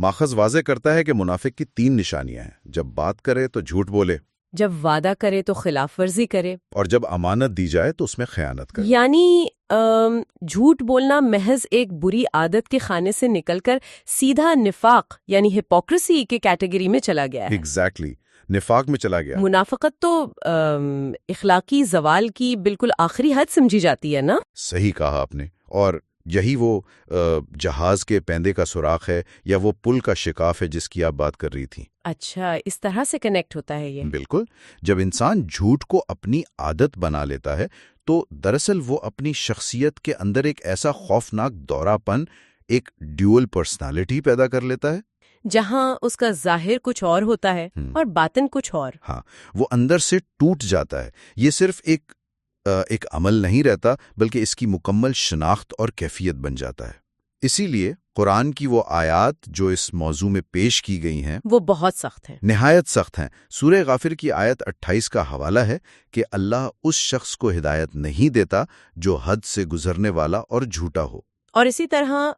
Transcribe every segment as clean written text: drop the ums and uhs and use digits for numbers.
ماخذ واضح کرتا ہے کہ منافق کی 3 نشانیاں ہیں: جب بات کرے تو جھوٹ بولے، جب وعدہ کرے تو خلاف ورزی کرے، اور جب امانت دی جائے تو اس میں خیانت کرے۔ یعنی جھوٹ بولنا محض ایک بری عادت کے خانے سے نکل کر سیدھا نفاق یعنی ہپوکریسی کے کیٹیگری میں چلا گیا ہے۔ ایگزیکٹلی، نفاق میں چلا گیا۔ منافقت تو اخلاقی زوال کی بالکل آخری حد سمجھی جاتی ہے نا؟ صحیح کہا آپ نے، اور یہی وہ جہاز کے پیندے کا سوراخ ہے یا وہ پل کا شکاف ہے جس کی آپ بات کر رہی تھیں۔ اچھا، اس طرح سے کنیکٹ ہوتا ہے یہ؟ بالکل، جب انسان جھوٹ کو اپنی عادت بنا لیتا ہے تو دراصل وہ اپنی شخصیت کے اندر ایک ایسا خوفناک دورہ پن، ایک ڈیول پرسنالٹی پیدا کر لیتا ہے جہاں اس کا ظاہر کچھ اور ہوتا ہے اور باطن کچھ اور۔ ہاں، وہ اندر سے ٹوٹ جاتا ہے۔ یہ صرف ایک عمل نہیں رہتا بلکہ اس کی مکمل شناخت اور کیفیت بن جاتا ہے۔ اسی لیے قرآن کی وہ آیات جو اس موضوع میں پیش کی گئی ہیں وہ بہت سخت ہیں، نہایت سخت ہیں۔ سورہ غافر کی آیت 28 کا حوالہ ہے کہ اللہ اس شخص کو ہدایت نہیں دیتا جو حد سے گزرنے والا اور جھوٹا ہو۔ اور اسی طرح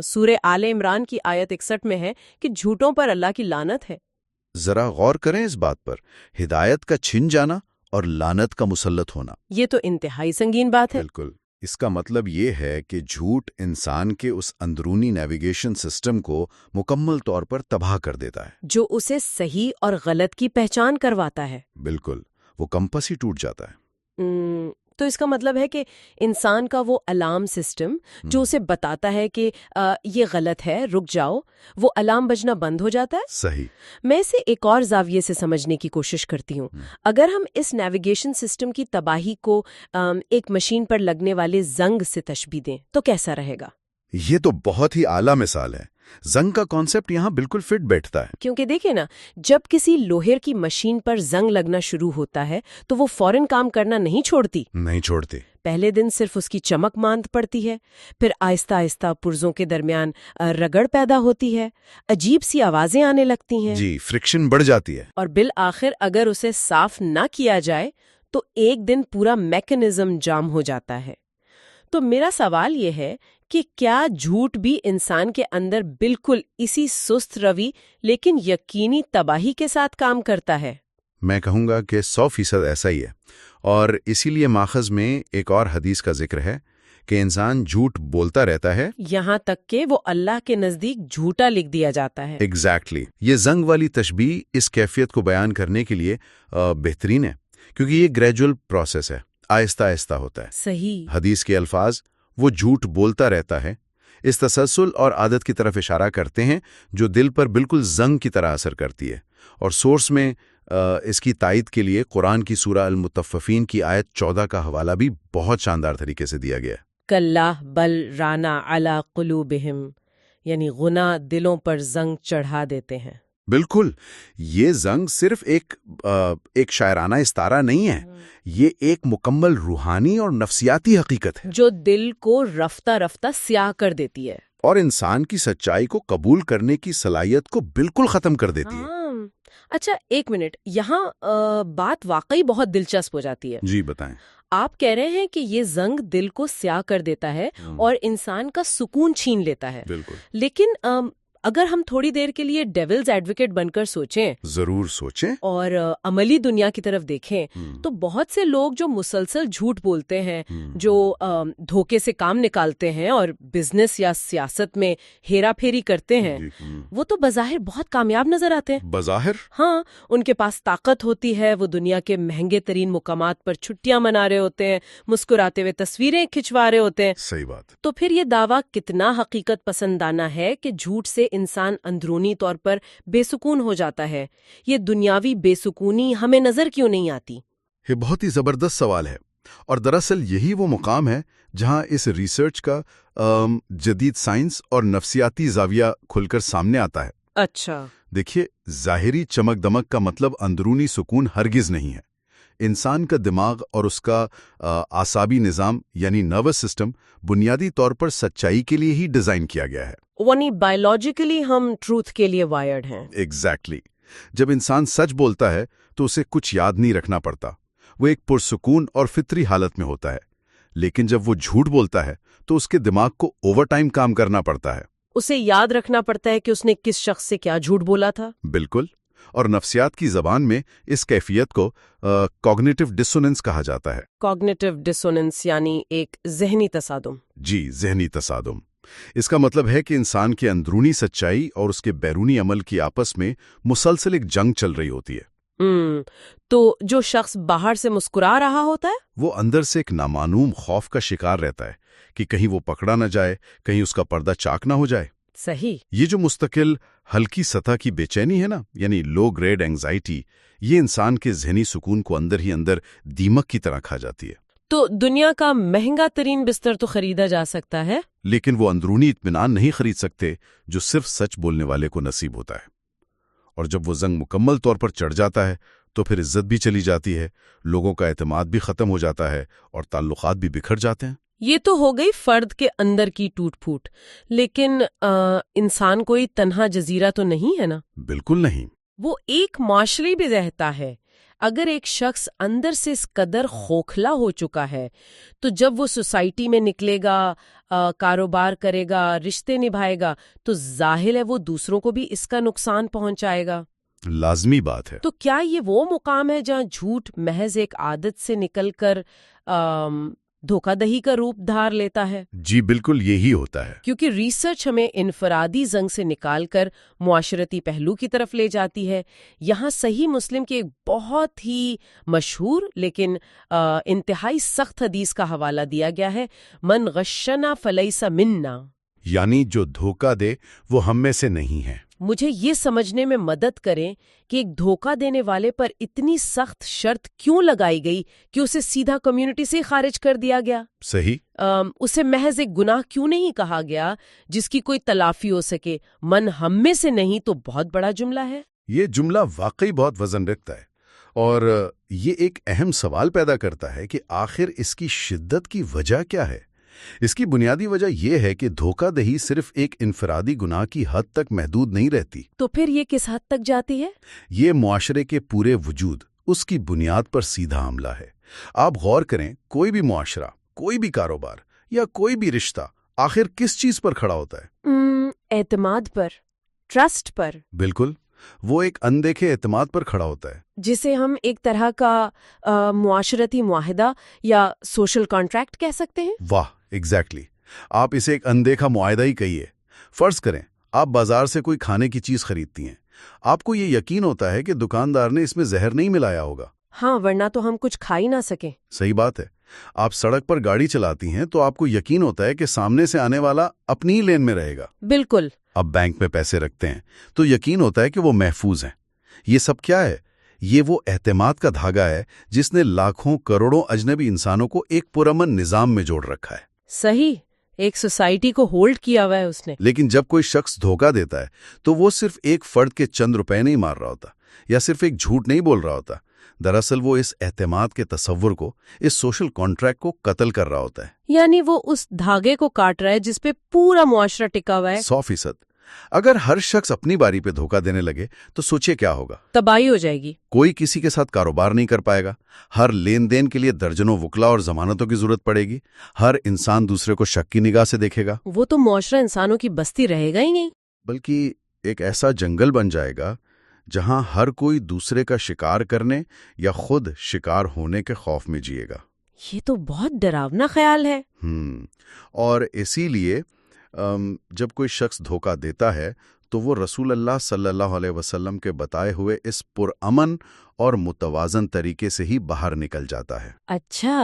سورہ آل عمران کی آیت 61 میں ہے کہ جھوٹوں پر اللہ کی لعنت ہے۔ ذرا غور کریں اس بات پر، ہدایت کا چھن جانا اور لعنت کا مسلط ہونا۔ یہ تو انتہائی سنگین بات ہے۔ بالکل، اس کا مطلب یہ ہے کہ جھوٹ انسان کے اس اندرونی نیویگیشن سسٹم کو مکمل طور پر تباہ کر دیتا ہے، جو اسے صحیح اور غلط کی پہچان کرواتا ہے۔ بالکل، وہ کمپس ہی ٹوٹ جاتا ہے۔ تو اس کا مطلب ہے کہ انسان کا وہ الارم سسٹم جو اسے بتاتا ہے کہ یہ غلط ہے، رک جاؤ، وہ الارم بجنا بند ہو جاتا ہے۔ صحیح۔ میں اسے ایک اور زاویے سے سمجھنے کی کوشش کرتی ہوں۔ اگر ہم اس نیویگیشن سسٹم کی تباہی کو ایک مشین پر لگنے والے زنگ سے تشبیہ دیں تو کیسا رہے گا؟ یہ تو بہت ہی اعلیٰ مثال ہے۔ زنگ کا کانسیپٹ یہاں بالکل فٹ بیٹھتا ہے، کیونکہ دیکھیں نا، جب کسی لوہے کی مشین پر زنگ لگنا شروع ہوتا ہے تو وہ فوراً کام کرنا نہیں چھوڑتی۔ پہلے دن صرف اس کی چمک ماند پڑتی ہے، پھر آہستہ آہستہ پرزوں کے درمیان رگڑ پیدا ہوتی ہے، عجیب سی آوازیں آنے لگتی ہیں، جی، فرکشن بڑھ جاتی ہے، اور بالآخر اگر اسے صاف نہ کیا جائے تو ایک دن پورا میکانزم جام ہو جاتا ہے۔ تو میرا سوال یہ ہے کہ کیا جھوٹ بھی انسان کے اندر بالکل اسی سست روی لیکن یقینی تباہی کے ساتھ کام کرتا ہے؟ میں کہوں گا کہ 100% ایسا ہی ہے، اور اسی لیے ماخذ میں ایک اور حدیث کا ذکر ہے کہ انسان جھوٹ بولتا رہتا ہے یہاں تک کہ وہ اللہ کے نزدیک جھوٹا لکھ دیا جاتا ہے۔ ایگزیکٹلی۔ یہ زنگ والی تشبیہ اس کیفیت کو بیان کرنے کے لیے بہترین ہے، کیونکہ یہ گریجول پروسیس ہے، آہستہ آہستہ ہوتا ہے۔ صحیح۔ حدیث کے الفاظ وہ جھوٹ بولتا رہتا ہے اس تسلسل اور عادت کی طرف اشارہ کرتے ہیں جو دل پر بالکل زنگ کی طرح اثر کرتی ہے، اور سورس میں اس کی تائید کے لیے قرآن کی سورہ المطففین کی آیت 14 کا حوالہ بھی بہت شاندار طریقے سے دیا گیا ہے۔ کلا بل رانا علی قلوبہم، یعنی گناہ دلوں پر زنگ چڑھا دیتے ہیں۔ بالکل، یہ زنگ صرف ایک شاعرانہ استعارہ نہیں ہے، یہ ایک مکمل روحانی اور نفسیاتی حقیقت ہے جو دل کو رفتہ رفتہ سیاہ کر دیتی ہے اور انسان کی سچائی کو قبول کرنے کی صلاحیت کو بالکل ختم کر دیتی ہے۔ اچھا، ایک منٹ، یہاں بات واقعی بہت دلچسپ ہو جاتی ہے۔ جی بتائیں۔ آپ کہہ رہے ہیں کہ یہ زنگ دل کو سیاہ کر دیتا ہے اور انسان کا سکون چھین لیتا ہے۔ بالکل۔ لیکن اگر ہم تھوڑی دیر کے لیے ڈیولز ایڈوکیٹ بن کر سوچیں، ضرور سوچیں، اور عملی دنیا کی طرف دیکھیں تو بہت سے لوگ جو مسلسل جھوٹ بولتے ہیں، جو دھوکے سے کام نکالتے ہیں اور بزنس یا سیاست میں ہیرا پھیری کرتے ہیں، وہ تو بظاہر بہت کامیاب نظر آتے ہیں۔ بظاہر؟ ہاں، ان کے پاس طاقت ہوتی ہے، وہ دنیا کے مہنگے ترین مقامات پر چھٹیاں منا رہے ہوتے ہیں، مسکراتے ہوئے تصویریں کھنچوا رہے ہوتے ہیں۔ صحیح بات۔ تو پھر یہ دعویٰ کتنا حقیقت پسندانہ ہے کہ جھوٹ سے انسان اندرونی طور پر بے سکون ہو جاتا ہے؟ یہ دنیاوی بے سکونی ہمیں نظر کیوں نہیں آتی؟ یہ بہت ہی زبردست سوال ہے، اور دراصل یہی وہ مقام ہے جہاں اس ریسرچ کا جدید سائنس اور نفسیاتی زاویہ کھل کر سامنے آتا ہے۔ اچھا، دیکھیے، ظاہری چمک دمک کا مطلب اندرونی سکون ہرگز نہیں ہے۔ انسان کا دماغ اور اس کا اعصابی نظام یعنی نروس سسٹم بنیادی طور پر سچائی کے لیے ہی ڈیزائن کیا گیا ہے۔ یعنی بائیولوجیکلی ہم ٹروتھ کے لیے وائرڈ ہیں۔ ایگزیکٹلی۔ جب انسان سچ بولتا ہے تو اسے کچھ یاد نہیں رکھنا پڑتا، وہ ایک پرسکون اور فطری حالت میں ہوتا ہے۔ لیکن جب وہ جھوٹ بولتا ہے تو اس کے دماغ کو اوور ٹائم کام کرنا پڑتا ہے۔ اسے یاد رکھنا پڑتا ہے کہ اس نے کس شخص سے کیا جھوٹ بولا تھا۔ بالکل، اور نفسیات کی زبان میں اس کیفیت کو کوگنیٹو ڈسوننس کہا جاتا ہے۔ کوگنیٹو ڈسوننس یعنی ایک ذہنی تصادم۔ جی، ذہنی تصادم۔ اس کا مطلب ہے کہ انسان کے اندرونی سچائی اور اس کے بیرونی عمل کی آپس میں مسلسل ایک جنگ چل رہی ہوتی ہے۔ تو جو شخص باہر سے مسکرا رہا ہوتا ہے وہ اندر سے ایک نامعلوم خوف کا شکار رہتا ہے کہ کہیں وہ پکڑا نہ جائے، کہیں اس کا پردہ چاک نہ ہو جائے۔ صحیح۔ یہ جو مستقل ہلکی سطح کی بے چینی ہے نا، یعنی لو گریڈ اینگزائٹی، یہ انسان کے ذہنی سکون کو اندر ہی اندر دیمک کی طرح کھا جاتی ہے۔ تو دنیا کا مہنگا ترین بستر تو خریدا جا سکتا ہے، لیکن وہ اندرونی اطمینان نہیں خرید سکتے جو صرف سچ بولنے والے کو نصیب ہوتا ہے۔ اور جب وہ زنگ مکمل طور پر چڑھ جاتا ہے تو پھر عزت بھی چلی جاتی ہے، لوگوں کا اعتماد بھی ختم ہو جاتا ہے اور تعلقات بھی بکھر جاتے ہیں۔ یہ تو ہو گئی فرد کے اندر کی ٹوٹ پھوٹ، لیکن انسان کوئی تنہا جزیرہ تو نہیں ہے نا؟ بالکل نہیں۔ وہ ایک معاشرے بھی رہتا ہے۔ اگر ایک شخص اندر سے اس قدر خوکھلا ہو چکا ہے تو جب وہ سوسائٹی میں نکلے گا، کاروبار کرے گا، رشتے نبھائے گا، تو ظاہر ہے وہ دوسروں کو بھی اس کا نقصان پہنچائے گا۔ لازمی بات ہے۔ تو کیا یہ وہ مقام ہے جہاں جھوٹ محض ایک عادت سے نکل کر دھوکہ دہی کا روپ دھار لیتا ہے؟ جی بالکل یہی ہوتا ہے۔ کیونکہ ریسرچ ہمیں انفرادی زنگ سے نکال کر معاشرتی پہلو کی طرف لے جاتی ہے۔ یہاں صحیح مسلم کی ایک بہت ہی مشہور لیکن انتہائی سخت حدیث کا حوالہ دیا گیا ہے، من غشنا فلیس منا، یعنی جو دھوکہ دے وہ ہم میں سے نہیں ہے۔ مجھے یہ سمجھنے میں مدد کریں کہ ایک دھوکہ دینے والے پر اتنی سخت شرط کیوں لگائی گئی کہ اسے سیدھا کمیونٹی سے خارج کر دیا گیا؟ صحیح۔ اسے محض ایک گناہ کیوں نہیں کہا گیا جس کی کوئی تلافی ہو سکے؟ من ہم میں سے نہیں تو بہت بڑا جملہ ہے۔ یہ جملہ واقعی بہت وزن رکھتا ہے، اور یہ ایک اہم سوال پیدا کرتا ہے کہ آخر اس کی شدت کی وجہ کیا ہے؟ اس کی بنیادی وجہ یہ ہے کہ دھوکہ دہی صرف ایک انفرادی گناہ کی حد تک محدود نہیں رہتی۔ تو پھر یہ کس حد تک جاتی ہے؟ یہ معاشرے کے پورے وجود، اس کی بنیاد پر سیدھا حملہ ہے۔ آپ غور کریں، کوئی بھی معاشرہ، کوئی بھی کاروبار یا کوئی بھی رشتہ آخر کس چیز پر کھڑا ہوتا ہے؟ اعتماد پر، ٹرسٹ پر۔ بالکل، وہ ایک اندیکھے اعتماد پر کھڑا ہوتا ہے، جسے ہم ایک طرح کا معاشرتی معاہدہ یا سوشل کانٹریکٹ کہہ سکتے ہیں۔ واہ، ایگزیکٹلی۔ آپ اسے ایک اندیکھا معاہدہ ہی کہیے۔ فرض کریں آپ بازار سے کوئی کھانے کی چیز خریدتی ہیں، آپ کو یہ یقین ہوتا ہے کہ دکاندار نے اس میں زہر نہیں ملایا ہوگا۔ ہاں، ورنہ تو ہم کچھ کھا ہی نہ سکیں۔ صحیح بات ہے۔ آپ سڑک پر گاڑی چلاتی ہیں تو آپ کو یقین ہوتا ہے کہ سامنے سے آنے والا اپنی ہی لین میں رہے گا۔ بالکل۔ اب بینک میں پیسے رکھتے ہیں تو یقین ہوتا ہے کہ وہ محفوظ ہیں۔ یہ سب کیا ہے؟ یہ وہ اعتماد کا دھاگا ہے جس نے لاکھوں کروڑوں اجنبی انسانوں کو ایک پرامن نظام میں جوڑ رکھا ہے۔ صحیح، ایک سوسائٹی کو ہولڈ کیا ہوا ہے اس نے۔ لیکن جب کوئی شخص دھوکہ دیتا ہے تو وہ صرف ایک فرد کے چند روپے نہیں مار رہا ہوتا، یا صرف ایک جھوٹ نہیں بول رہا ہوتا۔ دراصل وہ اس اعتماد کے تصور کو، اس سوشل کانٹریکٹ کو قتل کر رہا ہوتا ہے۔ یعنی وہ اس دھاگے کو کاٹ رہا ہے جس پہ پورا معاشرہ ٹکا ہوا ہے۔ 100%۔ اگر ہر شخص اپنی باری پہ دھوکہ دینے لگے تو سوچے کیا ہوگا؟ تباہی ہو جائے گی۔ کوئی کسی کے ساتھ کاروبار نہیں کر پائے گا، ہر لین دین کے لیے درجنوں وکلا اور ضمانتوں کی ضرورت پڑے گی، ہر انسان دوسرے کو شک کی نگاہ سے دیکھے گا۔ وہ تو معاشرہ انسانوں کی بستی رہے گا ہی نہیں، بلکہ ایک ایسا جنگل بن جائے گا جہاں ہر کوئی دوسرے کا شکار کرنے یا خود شکار ہونے کے خوف میں جیے گا۔ یہ تو بہت ڈراونا خیال ہے۔ اور اسی لیے جب کوئی شخص دھوکہ دیتا ہے تو وہ رسول اللہ صلی اللہ علیہ وسلم کے بتائے ہوئے اس پرامن اور متوازن طریقے سے ہی باہر نکل جاتا ہے۔ اچھا،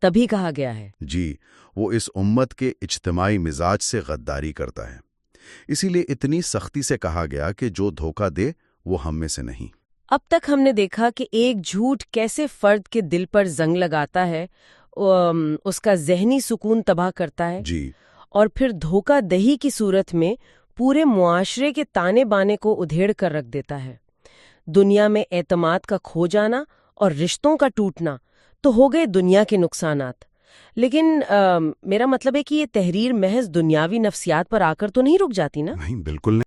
تبھی کہا گیا ہے۔ جی، وہ اس امت کے اجتماعی مزاج سے غداری کرتا ہے، اسی لیے اتنی سختی سے کہا گیا کہ جو دھوکہ دے وہ ہم میں سے نہیں۔ اب تک ہم نے دیکھا کہ ایک جھوٹ کیسے فرد کے دل پر زنگ لگاتا ہے، اس کا ذہنی سکون تباہ کرتا ہے، جی، اور پھر دھوکہ دہی کی صورت میں پورے معاشرے کے تانے بانے کو ادھیڑ کر رکھ دیتا ہے۔ دنیا میں اعتماد کا کھو جانا اور رشتوں کا ٹوٹنا تو ہو گئے دنیا کے نقصانات، لیکن میرا مطلب ہے کہ یہ تحریر محض دنیاوی نفسیات پر آ کر تو نہیں رک جاتی نا؟ نہیں، بالکل نہیں۔